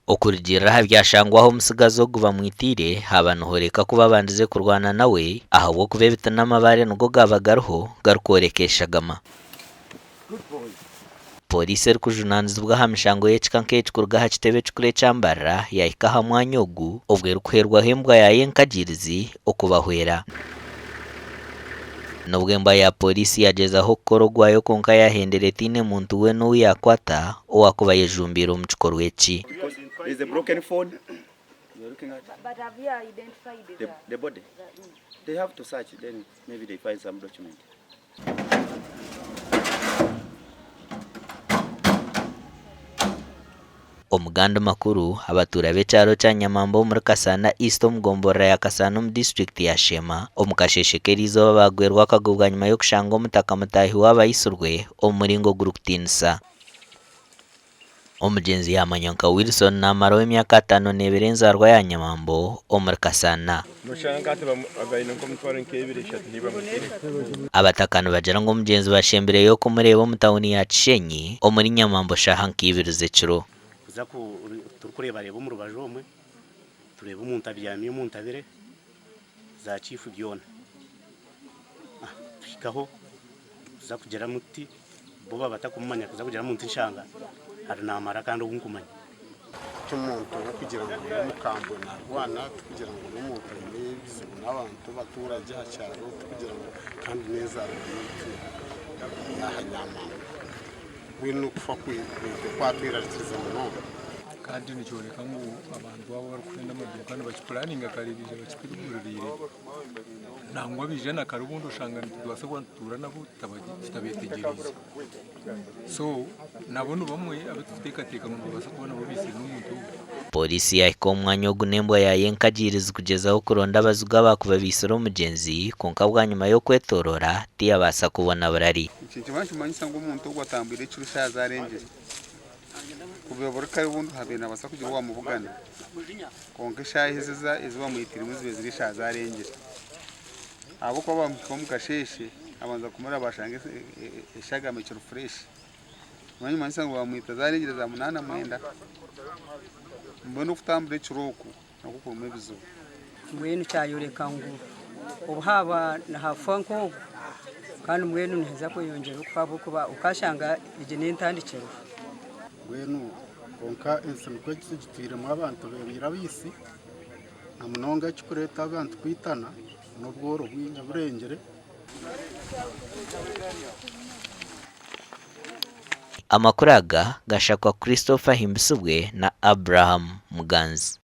Okurugira byashangwaho Omusigazi oguba mwitire abantu horeka kuba bandize kurwana nawe ahubwo kubebita n'amabare nugo gabagaruho garukorekeshagama. Poorisi erikujunanizibwa ha mishango y'ekika nk'ekikuruga ha kitebe kikuru ekya Mbarara yahika ha mwanya ogu obwo erikuherwaho embwa yayo enkagirizi okubahwera. Nubwo embwa ya Poorisi yagezaho kukora ogwayo konka yahendera etiine muntu we n'owu yakwata owakuba yejumbire omu kikorwa eki. There's a broken phone. You're looking at. But have you identified The body? They have to search, then maybe they find some document. Omuganda makuru abatura b'ekyaro kya Nyamambo omuri Kasana East omugomborera ya Kasana omu district ya Shema omukasheshekerizo bagwerwa akagubwa nyuma y'okushanga omutaka mutahi w'abaitsirwe omuringo gurukutiinisa. Omugenzi yamanyanka Wilson namara w'emyaka 5 n'ebiri enzarwa ya Nyamambo omuri Kasana. Abatakani bagira ngo omugenzi bashembireyo okumureba omu tawuni ya Kishenyi omuri Nyamambo shaha nk'ibiri z'ekiro. Turkureba mu rubaju omwe tureba umuntu abyamye mu ntabire za chifu byona fikaho za kugera muti boba batakumanya kuza kugera mu nshanga hari namara kandi ubunkumanya cy'umuntu kugira ngo mukambo na rwana kugira ngo umuntu nebize n'abantu baturage hacyaro kugira ngo kandi neza ahanyama wino kufa kwatwirariza mu kandi nicyoneka ngo abantu babo bari kwenda amaduka kandi bakipulaninga karibije bakipirurire nangwa bijana karubundo ushanga ntibasa kwantura nabo tabetegereza so nabone bamwe abatuteka mu basa kubona bo bise n'umuntu. Poorisi yahika omwanya ogu n'embwa yayo enkagirizi kugezaho kuronda abazuga bakuba bisira omugenzi konka bwa nyuma y'okwetorora tiyabasa kubona burari. Ikintu kimanyisa ngo umuntu ugwatambire ekiro cyazarengere kubebora karubundo habena basa kugira wa mubugane konka shahiziza izuba muyitiri muzibe ziri shazarengere abo ko bamukasheshe abanza kumara bashange eshaga mekiro fresh mwanyu manyisa ngo bamwita zarengere za 8 mwenda mbona ukutambure kiroku nakukuma ebizo mwenu cyayureka ngo obhaba na hafanko kandi mwenu neza kuyongera ukufabo kuba ukashanga igene ntandikero mwenu konka ensemwe kitire mu abantu birabisi amunonga kikureta abantu kwitana n'ubworo bw'inyaburengere. Amakuru aga gashakwa Christopher Himbisubwe na Abraham Muganzi.